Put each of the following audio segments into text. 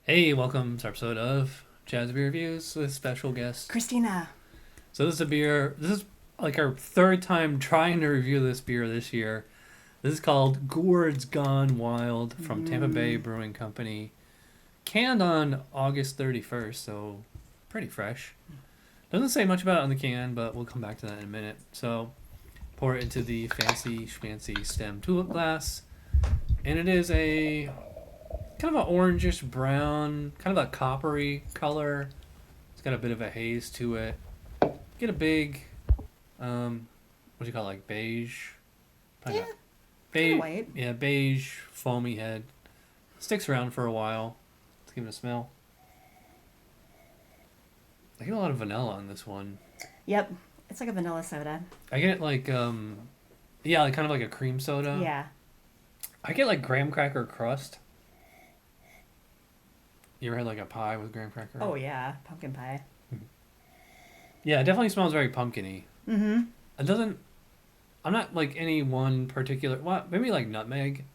Hey, welcome to our episode of Jazz Beer Reviews with special guest Christina. So this is a beer. This is like our third time trying to review this beer this year. This is called Gourds Gone Wild from Tampa Bay Brewing Company. Canned on August 31st, so pretty fresh. Doesn't say much about it on the can, but we'll come back to that in a minute. So pour it into the fancy schmancy stem tulip glass. And it is a kind of an orangish brown, kind of a coppery color. It's got a bit of a haze to it. Get a big, what do you call it, like beige? Yeah, beige, white. yeah, beige, foamy head. Sticks around for a while. Let's give it a smell. I get a lot of vanilla on this one. Yep, it's like a vanilla soda. I get like, yeah, like kind of like a cream soda. Yeah. I get like graham cracker crust. You ever had like a pie with graham cracker? Oh yeah, pumpkin pie. Yeah, it definitely smells very pumpkin-y. Mm-hmm. It doesn't... I'm not like any one particular... Well, maybe like nutmeg.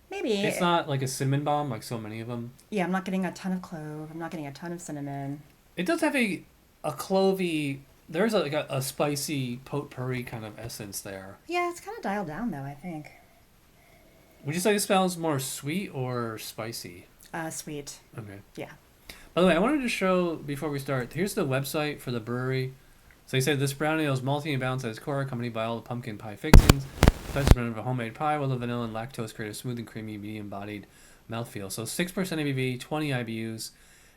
Maybe. It's not like a cinnamon bomb like so many of them. Yeah, I'm not getting a ton of clove. I'm not getting a ton of cinnamon. It does have a clovey... There's like a spicy potpourri kind of essence there. Yeah, it's kind of dialed down though, I think. Would you say it smells more sweet or spicy? Sweet. Okay. Yeah. By the way, I wanted to show, before we start, here's the website for the brewery. So they said this brown ale is malty and balanced at its core, accompanied by all the pumpkin pie fixins. Touch of a homemade pie with the vanilla and lactose create a smooth and creamy, medium-bodied mouthfeel. So 6% ABV, 20 IBUs.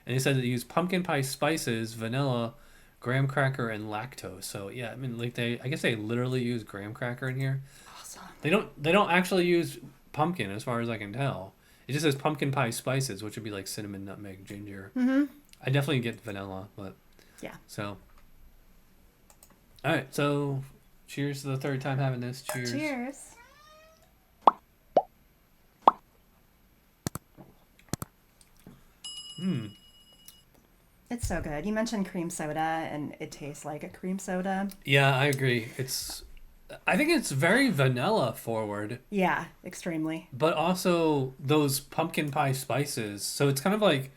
And they said that they use pumpkin pie spices, vanilla, graham cracker, and lactose. So yeah, I mean, like I guess they literally use graham cracker in here. Awesome. They don't actually use pumpkin, as far as I can tell. It just says pumpkin pie spices, which would be like cinnamon, nutmeg, ginger. Mm-hmm. I definitely get vanilla, but yeah. So, all right. So, cheers to the third time having this. Cheers. Cheers. It's so good. You mentioned cream soda, and it tastes like a cream soda. Yeah, I agree. I think it's very vanilla forward. Yeah, extremely. But also those pumpkin pie spices. So it's kind of like,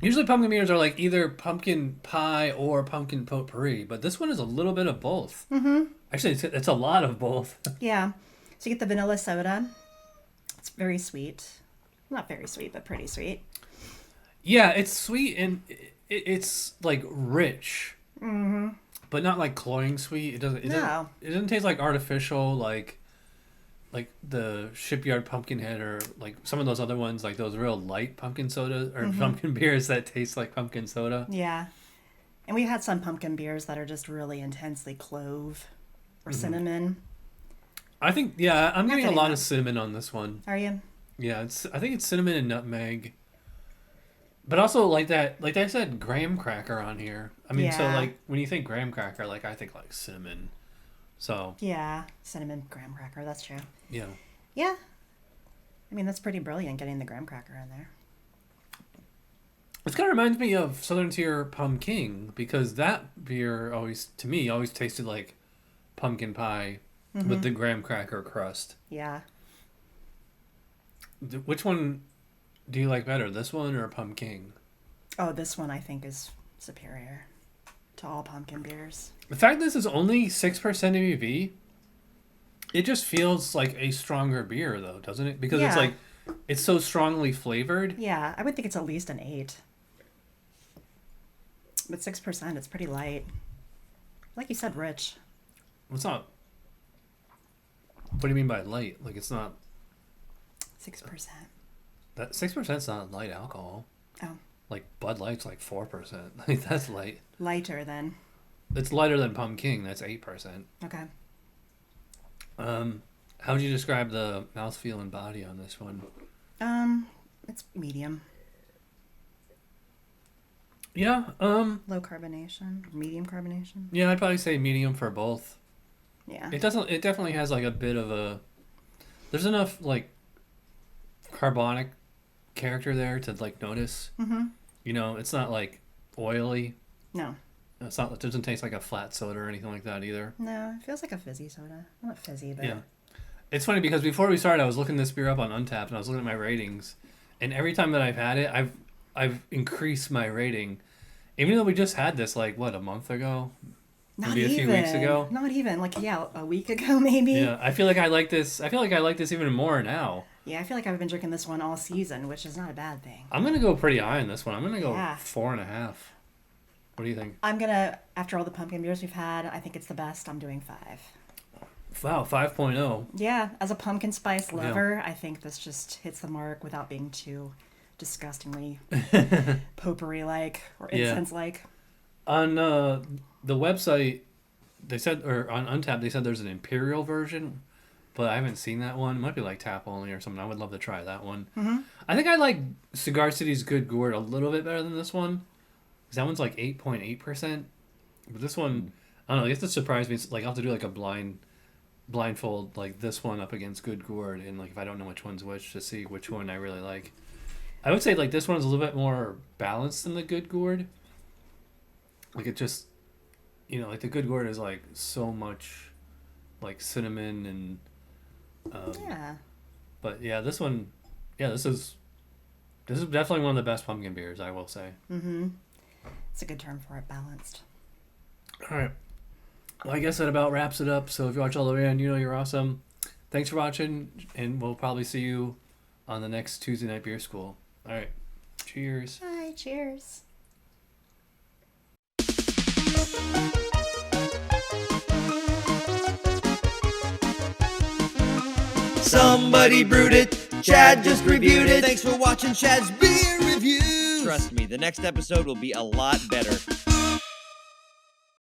usually pumpkin beers are like either pumpkin pie or pumpkin potpourri, but this one is a little bit of both. Mm-hmm. Actually, it's a lot of both. Yeah. So you get the vanilla soda. It's very sweet. Not very sweet, but pretty sweet. Yeah, it's sweet and it's like rich. Mm-hmm. But not like cloying sweet. It doesn't. No. It doesn't taste like artificial, like the Shipyard Pumpkinhead or like some of those other ones, like those real light pumpkin soda or pumpkin beers that taste like pumpkin soda. Yeah, and we had some pumpkin beers that are just really intensely clove or cinnamon. I think I'm getting a lot that. of cinnamon on this one. Are you? Yeah, I think it's cinnamon and nutmeg. But also like I said, graham cracker on here. I mean, so Yeah. like when you think graham cracker, like I think like cinnamon. So Yeah, cinnamon graham cracker. That's true. yeah. Yeah, I mean that's pretty brilliant getting the graham cracker in there. It kind of reminds me of Southern Tier Pumpkin because that beer always tasted like pumpkin pie with the graham cracker crust. Yeah. Which one do you like better, this one or Pumpkin? Oh, this one I think is superior to all pumpkin beers. The fact this is only 6% ABV, it just feels like a stronger beer though, doesn't it? Because Yeah. it's like, it's so strongly flavored. Yeah, I would think it's at least an 8. But 6%, it's pretty light. Like you said, rich. It's not. What do you mean by light? Like it's not. 6%. That 6% is not light alcohol. Oh. Like Bud Light's like 4%. Like that's light. Lighter then. It's lighter than Pumpkin. That's 8%. Okay. How would you describe the mouthfeel and body on this one? It's medium. Yeah. Low carbonation, medium carbonation. Yeah, I'd probably say medium for both. Yeah. It definitely has like a bit of a. There's enough like carbonic character there to like notice. Mm-hmm. You know, it's not like oily. No. It's not. It doesn't taste like a flat soda or anything like that either. No, it feels like a fizzy soda. Not fizzy, but Yeah. It's funny because before we started, I was looking this beer up on Untappd and I was looking at my ratings, and every time that I've had it, I've increased my rating, even though we just had this like what, a month ago, maybe a few weeks ago. Not even like a week ago maybe. Yeah, I feel like I like this. I feel like I like this even more now. Yeah, I feel like I've been drinking this one all season, which is not a bad thing. I'm gonna go pretty high on this one. I'm gonna go Yeah. 4.5. What do you think? I'm gonna, after all the pumpkin beers we've had, I think it's the best. I'm doing 5. Wow, 5.0. Yeah, as a pumpkin spice lover, I think this just hits the mark without being too disgustingly potpourri-like or incense-like. On the website, they said, or on Untappd, they said there's an imperial version, but I haven't seen that one. It might be like tap only or something. I would love to try that one. Mm-hmm. I think I like Cigar City's Good Gourd a little bit better than this one, because that one's like 8.8%. But this one, I don't know, I guess it surprised me. It's like I'll have to do like a blindfold like this one up against Good Gourd, and like if I don't know which one's which, to see which one I really like. I would say like this one's a little bit more balanced than the Good Gourd. Like it just, like the Good Gourd is like so much like cinnamon and Yeah. But yeah, this one, this is definitely one of the best pumpkin beers, I will say. Mm-hmm. It's a good term for it, balanced. All right. Well, I guess that about wraps it up. So if you watch all the way in, you're awesome. Thanks for watching, and we'll probably see you on the next Tuesday Night Beer School. All right. Cheers. Bye. Cheers. Somebody brewed it. Chad just reviewed it. Thanks for watching Chad's Beer Reviews. Trust me, the next episode will be a lot better.